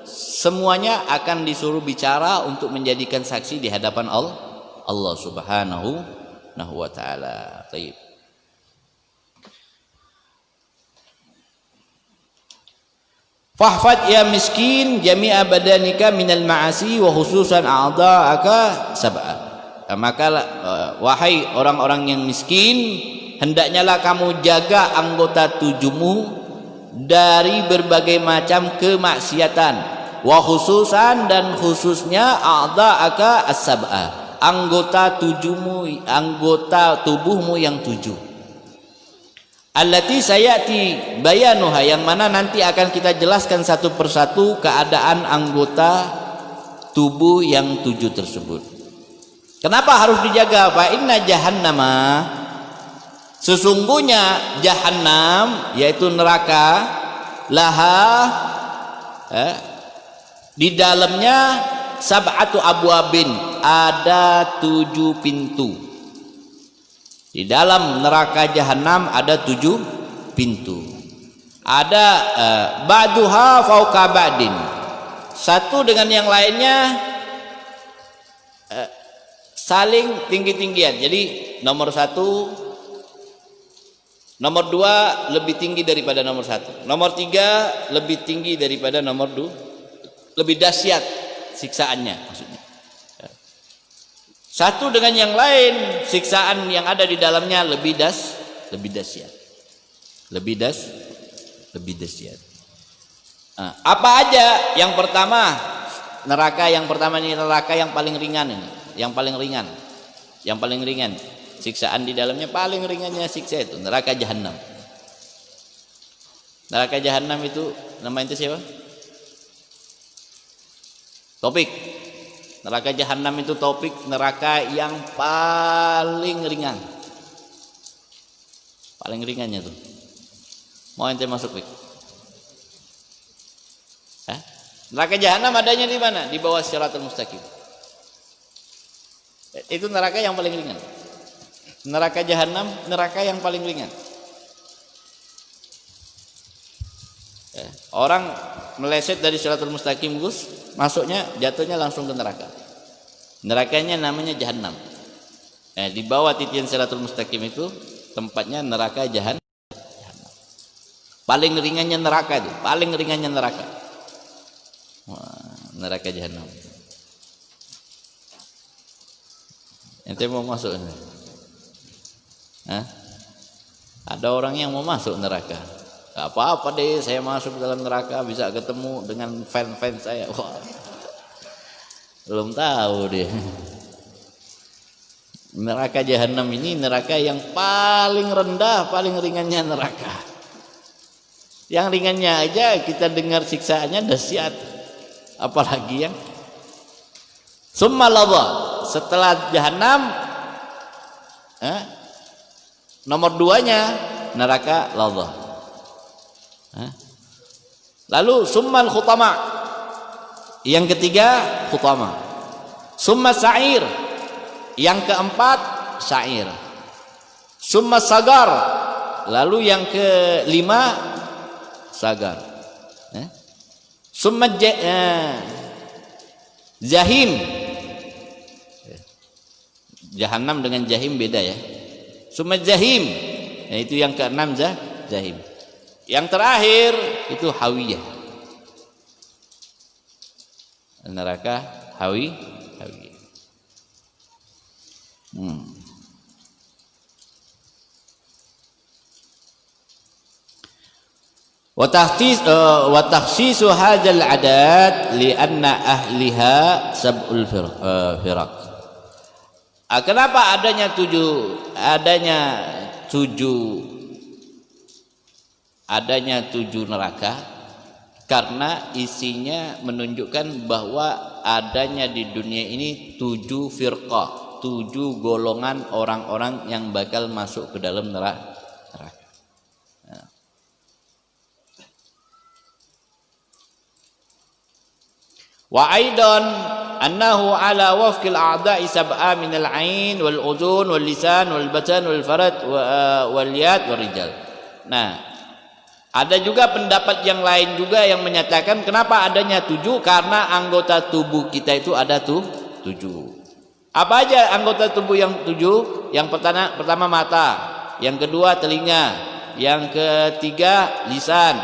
semuanya akan disuruh bicara untuk menjadikan saksi di hadapan Allah Subhanahu wa taala. Baik. Fahfad ya miskin jami'a badanika minal ma'asi wa khususan a'dha'aka sab'a. Maka wahai orang-orang yang miskin, hendaknya lah kamu jaga anggota tubuhmu dari berbagai macam kemaksiatan. Wa khususan, dan khususnya a'dha'aka as-sab'a, anggota tubuhmu yang 7. Allati sayati bayanuha, yang mana nanti akan kita jelaskan satu persatu keadaan anggota tubuh yang 7 tersebut. Kenapa harus dijaga? Fa inna jahannama, sesungguhnya jahannam yaitu neraka, laha di dalamnya sab'atu abwabin, ada 7 pintu. Di dalam neraka jahanam ada 7 pintu. Ada ba'duha fauqa ba'din, satu dengan yang lainnya saling tinggi-tinggian. Jadi nomor 1, nomor 2 lebih tinggi daripada nomor 1, nomor 3 lebih tinggi daripada nomor 2, lebih dahsyat siksaannya maksudnya. Satu dengan yang lain, siksaan yang ada di dalamnya lebih dahsyat. Lebih dahsyat. Apa aja? Yang pertama, neraka yang pertama ini neraka yang paling ringan ini, yang paling ringan. Siksaan di dalamnya paling ringannya siksa itu neraka jahanam. Neraka jahanam itu namanya itu siapa? Topik. Neraka jahanam itu topik neraka yang paling ringan. Paling ringannya tuh. Mau ente masuk, Pik? Neraka jahanam adanya di mana? Di bawah Shiratal Mustaqim. Itu neraka yang paling ringan. Neraka jahanam, neraka yang paling ringan. Orang meleset dari Shiratal Mustaqim, Gus, masuknya jatuhnya langsung ke neraka. Nerakanya namanya jahanam. Di bawah titian Shiratal Mustaqim itu tempatnya neraka jahanam. Paling ringannya neraka itu, paling ringannya neraka. Neraka jahanam. Ente mau masuk? Ada orang yang mau masuk neraka. Gak apa-apa deh, saya masuk dalam neraka bisa ketemu dengan fan-fan saya. Wah, belum tahu deh. Neraka jahanam ini neraka yang paling rendah, paling ringannya neraka. Yang ringannya aja kita dengar siksaannya dahsyat, apalagi yang summa ladha, setelah jahanam nomor 2-nya neraka ladha. Lalu summal khutama, yang ketiga khutama. Summa sa'ir, yang keempat sa'ir. Summa sagar, lalu yang kelima sagar. Summa jahim. Jahannam dengan jahim beda ya. Summa jahim, itu yang keenam jahim. Yang terakhir itu hawiyah, neraka hawiyah. Wa takhsisu hadzal adat li anna ahliha sab'ul firaq. Kenapa adanya tujuh adanya 7 neraka karena isinya menunjukkan bahwa adanya di dunia ini 7 firqah, 7 golongan orang-orang yang bakal masuk ke dalam neraka. Wa aidan annahu ala wafqil a'da'i sab'a min al-'ain wal udhun wal lisan wal batan wal farad wal yad wal rijal. Nah, ada juga pendapat yang lain juga yang menyatakan kenapa adanya 7, karena anggota tubuh kita itu ada 7. Apa aja anggota tubuh yang 7? Yang pertama mata, yang kedua telinga, yang ketiga lisan,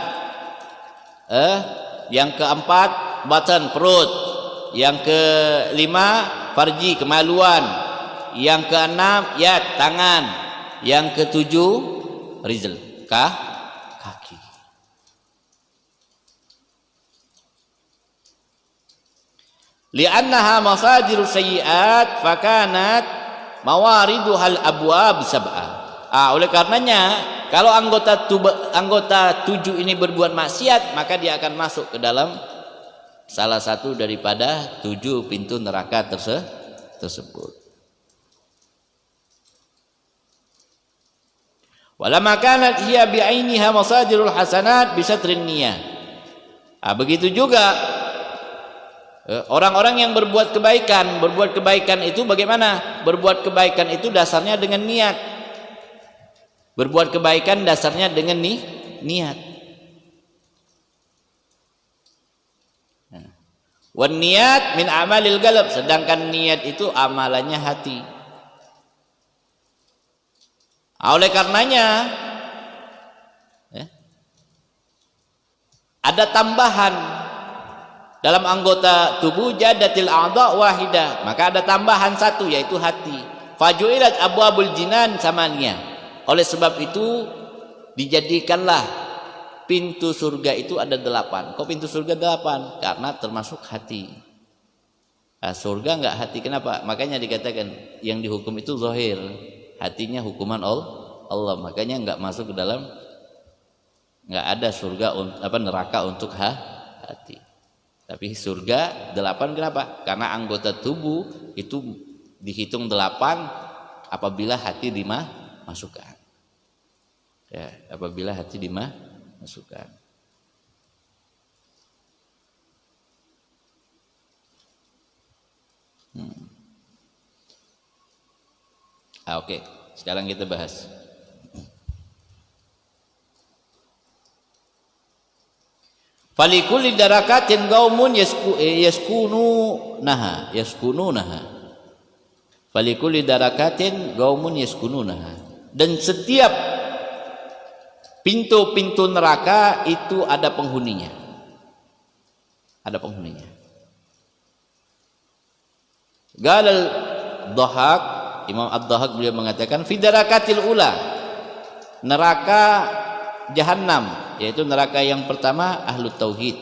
yang keempat batan perut, yang kelima farji kemaluan, yang keenam yad tangan, yang ketujuh rizal kaki. Li'annaha masadirus sayyi'at fakanat mawariduhal abwab sab'ah. Oleh karenanya kalau anggota 7 ini berbuat maksiat, maka dia akan masuk ke dalam salah satu daripada 7 pintu neraka tersebut. Walamma kanat hiya bi'ainiha masadirul hasanat bisatrin niyah. Begitu juga orang-orang yang berbuat kebaikan itu bagaimana? Berbuat kebaikan itu dasarnya dengan niat. Berbuat kebaikan dasarnya dengan niat. Wan niat min amalil qalb, sedangkan niat itu amalannya hati. Oleh karenanya ada tambahan dalam anggota tubuh jadatil a'dha wahidah, maka ada tambahan 1 yaitu hati. Faju'ilat abwabul jinan samaniyah. Oleh sebab itu dijadikanlah pintu surga itu ada 8. Kok pintu surga 8? Karena termasuk hati. Surga enggak hati, kenapa? Makanya dikatakan yang dihukum itu zahir, hatinya hukuman Allah. Makanya enggak masuk ke dalam, enggak ada surga neraka untuk hati. Tapi surga 8 kenapa? Karena anggota tubuh itu dihitung 8 apabila hati dimasukkan. Ya, apabila hati dimasukkan. Oke. Sekarang kita bahas. Falikulli darakatin qaumun yaskununaha. Falikulli darakatin qaumun yaskununaha. Dan setiap pintu-pintu neraka itu ada penghuninya. Ada penghuninya. Galal Dhahak, Imam Ad-Dhahak beliau mengatakan fi darakatil ula, neraka Jahannam, yaitu neraka yang pertama ahlu tauhid,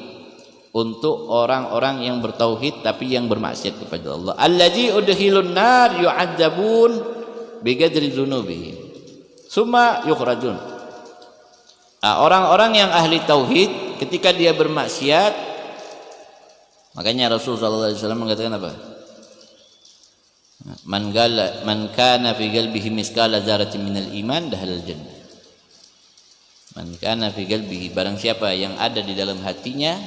untuk orang-orang yang bertauhid tapi yang bermaksiat kepada Allah. Allazi udkhilun nar yu'adzabun biqadri dzunubihim summa yukhrajun. Orang-orang yang ahli tauhid ketika dia bermaksiat, makanya Rasulullah SAW mengatakan apa? Man kana fi qalbihi miskala dzarratin minal iman dakhala jannah. Man kana fi qalbihi, barang siapa yang ada di dalam hatinya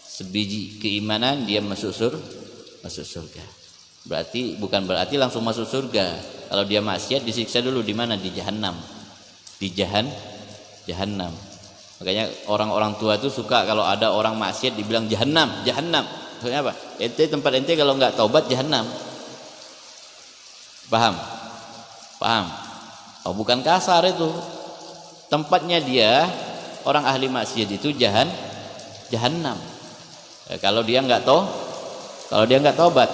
sebiji keimanan, dia masuk surga. Bukan berarti langsung masuk surga. Kalau dia maksiat disiksa dulu di mana? Di Jahannam. Di Jahannam. Makanya orang-orang tua itu suka kalau ada orang maksiat dibilang Jahannam. Maksudnya apa? Tempat ente kalau nggak taubat Jahannam. Paham? Oh, bukan kasar itu. Tempatnya dia orang ahli maksiat itu Jahannam. Ya, kalau dia nggak tobat.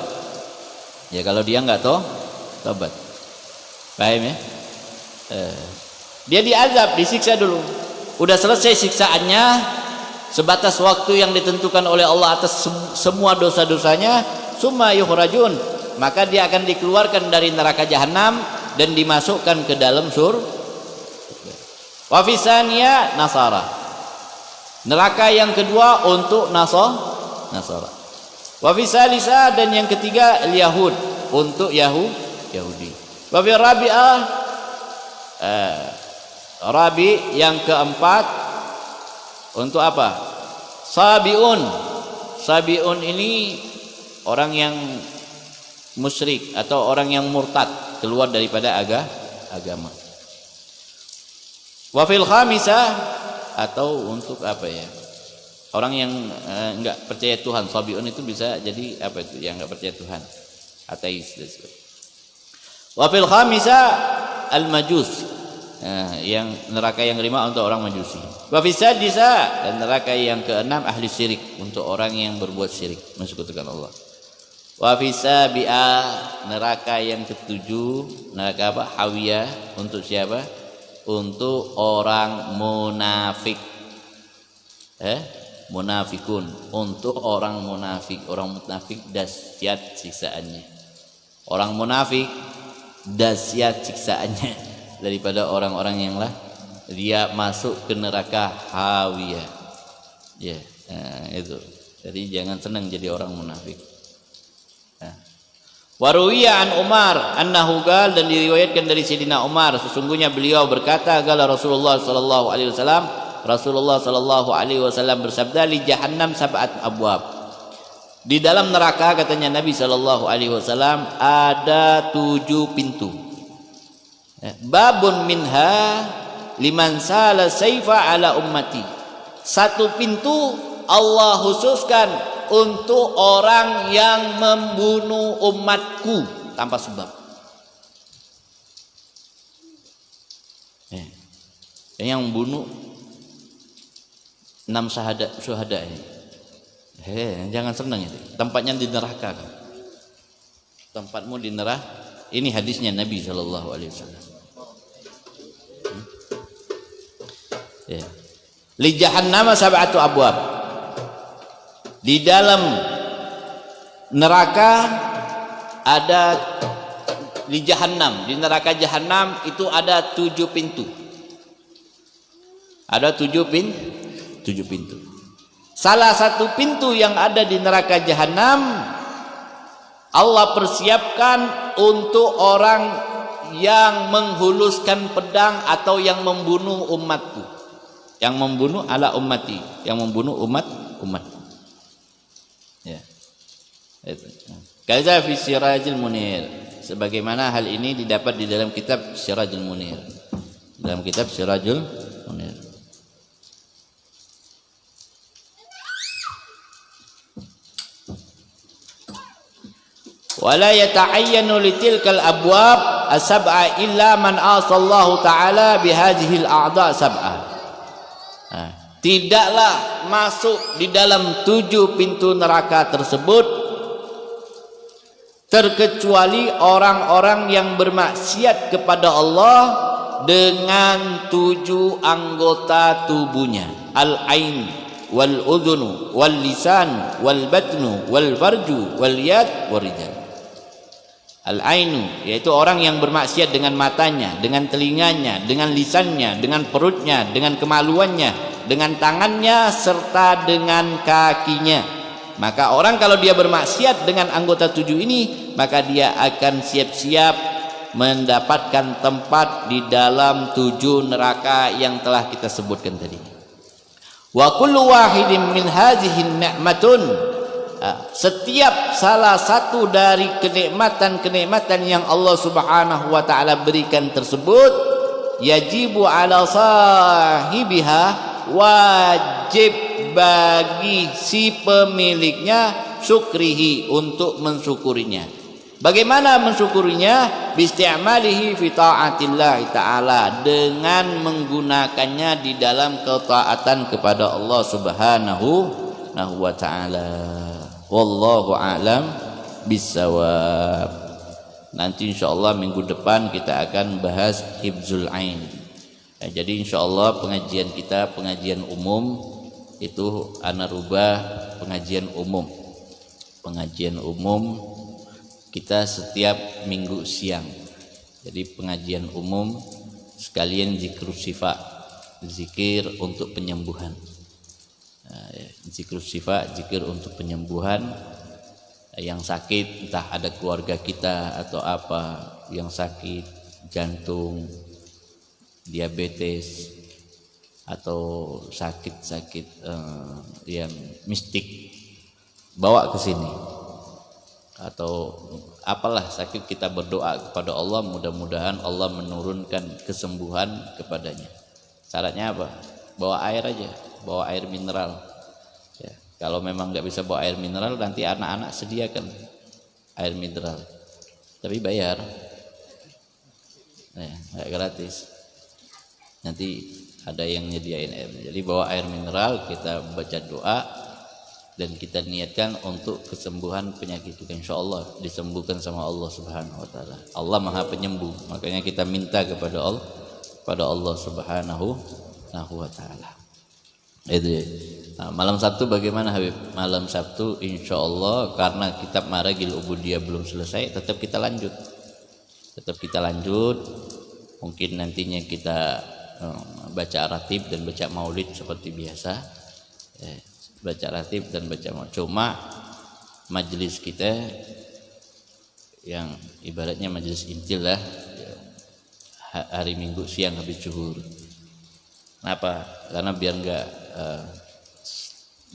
Ya kalau dia nggak tobat. Paham ya? Dia diazab, disiksa dulu. Udah selesai siksaannya, sebatas waktu yang ditentukan oleh Allah atas semua dosa-dosanya, summa yukhrajun, maka dia akan dikeluarkan dari neraka Jahannam dan dimasukkan ke dalam surga. Wa fi tsaniya Nasara. Neraka yang kedua untuk Nasara. Wa fi tsalisa, dan yang ketiga Yahud, untuk Yahudi. Wa fi rabi'ah Rabi yang keempat untuk apa? Sabiun. Sabiun ini orang yang musyrik atau orang yang murtad, keluar daripada agama. Wa fil khamisah, atau untuk apa ya? Orang yang enggak percaya Tuhan. Sabiun itu bisa jadi apa itu? Yang enggak percaya Tuhan. Ateis. Wa fil khamisah al-majus. Yang neraka yang kelima untuk orang Majusi. Wa fi sadisa, dan neraka yang keenam ahli syirik, untuk orang yang berbuat syirik, mensekutukan Allah. Wa fi sabi'ah, neraka yang ketujuh, neraka apa? Hawiyah, untuk siapa? Untuk orang munafik. Munafikun, untuk orang munafik. Orang munafik dahsyat siksaannya. Orang munafik dahsyat siksaannya daripada orang-orang yang dia masuk ke neraka hawiyah. Ya, itu. Jadi jangan senang jadi orang munafik. Waruwiya an Umar annahu qala, dan diriwayatkan dari Sayyidina Umar, sesungguhnya beliau berkata, qala Rasulullah sallallahu alaihi wasallam, Rasulullah sallallahu alaihi wasallam bersabda, li jahannam sab'at abwab. Di dalam neraka, katanya Nabi sallallahu alaihi wasallam, ada 7 pintu. Babun minha liman sala saifa ala ummati. Satu pintu Allah khususkan untuk orang yang membunuh umatku tanpa sebab. Yang membunuh 6 syuhada ini. Jangan senang itu. Tempatnya di neraka. Tempatmu di neraka. Ini hadisnya Nabi sallallahu alaihi wasallam. Li jahannam sab'atu abwab. Di dalam neraka ada, di jahannam, di neraka jahannam itu ada 7 pintu. Ada 7 pintu. Salah satu pintu yang ada di neraka jahannam Allah persiapkan untuk orang yang menghuluskan pedang atau yang membunuh umatku, yang membunuh ala ummati, yang membunuh umat. Ya, itu. Kaza fi Sirajul Munir, sebagaimana hal ini didapat di dalam kitab Sirajul Munir. Dalam kitab Sirajul Munir. Wala yata'ayyanu litilkal abwab as-sab'a illa man asallahu ta'ala bihadhil a'dha sab'ah. Tidaklah masuk di dalam 7 pintu neraka tersebut terkecuali orang-orang yang bermaksiat kepada Allah dengan 7 anggota tubuhnya. Al-ain wal udhunu wal lisan wal batnu wal farju wal yad wal rijal. Al-ainu, yaitu orang yang bermaksiat dengan matanya, dengan telinganya, dengan lisannya, dengan perutnya, dengan kemaluannya, dengan tangannya, serta dengan kakinya. Maka orang kalau dia bermaksiat dengan anggota 7 ini, maka dia akan siap-siap mendapatkan tempat di dalam 7 neraka yang telah kita sebutkan tadi. Wa kullu wahidin min hadhihi ni'matun, setiap salah satu dari kenikmatan-kenikmatan yang Allah Subhanahu wa taala berikan tersebut, yajibu ala sahibiha, wajib bagi si pemiliknya, syukrihi, untuk mensyukurinya. Bagaimana mensyukurinya? Bisti'malihi fi ta'atillah ta'ala, dengan menggunakannya di dalam ketaatan kepada Allah Subhanahu wa ta'ala. Wallahu a'lam bissawab. Nanti insyaallah minggu depan kita akan bahas hifzul ain. Jadi insyaallah pengajian kita pengajian umum itu ana rubah pengajian umum. Pengajian umum kita setiap minggu siang. Jadi pengajian umum sekalian zikrus syifa. zikir untuk penyembuhan. Zikir syifa, zikir untuk penyembuhan yang sakit, entah ada keluarga kita atau apa yang sakit, jantung, diabetes, atau sakit-sakit yang mistik, bawa ke sini. Atau apalah sakit, kita berdoa kepada Allah, mudah-mudahan Allah menurunkan kesembuhan kepadanya. Syaratnya apa? Bawa air aja, bawa air mineral ya. Kalau memang nggak bisa bawa air mineral, nanti anak-anak sediakan air mineral, tapi bayar ya, nggak gratis, nanti ada yang nyediain air. Jadi bawa air mineral, kita baca doa dan kita niatkan untuk kesembuhan penyakit kita, insya Allah disembuhkan sama Allah Subhanahu wa ta'ala. Allah maha penyembuh, makanya kita minta kepada Allah Subhanahu wa ta'ala. Itu ya. Nah, malam Sabtu bagaimana Habib? Malam Sabtu insya Allah karena kitab Maragil Ubudiyah belum selesai, tetap kita lanjut, mungkin nantinya kita baca ratib dan baca maulid seperti biasa ya. Baca ratib dan baca maulid. Cuma majelis kita yang ibaratnya majelis intil lah ya, hari Minggu siang habis zuhur. Kenapa? Karena biar enggak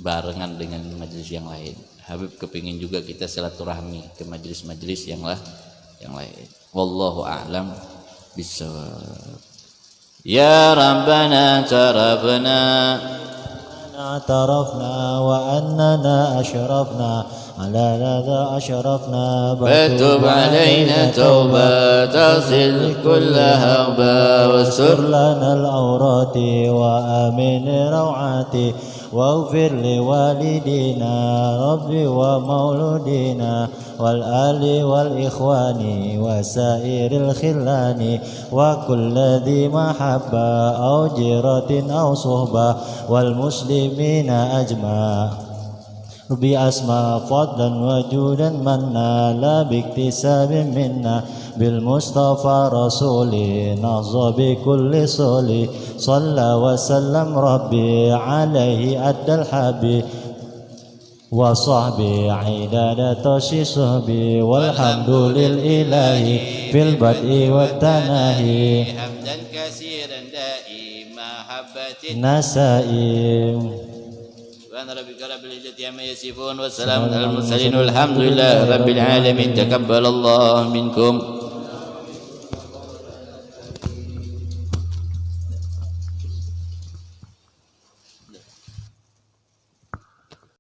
barengan dengan majelis yang lain. Habib kepingin juga kita silaturahmi ke majelis-majelis yang lain. Wallahu a'lam bissawab. Ya Rabbana tarabna اعترفنا وأننا أشرفنا على هذا أشرفنا فتب علينا توبة تغسل كل هربا واستر لنا العورات وآمن روعاتي واغفر لوالدينا ربي ومولودينا والآل والإخوان وسائر الخلان وكل ذي محبة أو جيرة أو صحبة والمسلمين أجمع بأسماء فضلا وجودا منا لا باكتساب منا بالمصطفى رسولي نهض بكل صولي صلى وسلم ربي عليه أدى الحبيب وصحبي عدادة صحبي والحمد لله في البدء والتناهي حمدا كثيرا دائم محبة نسائم سبحان ربك رب العزة عما يصفون والسلام على المرسلين والحمد لله رب العالمين. تقبل الله منكم.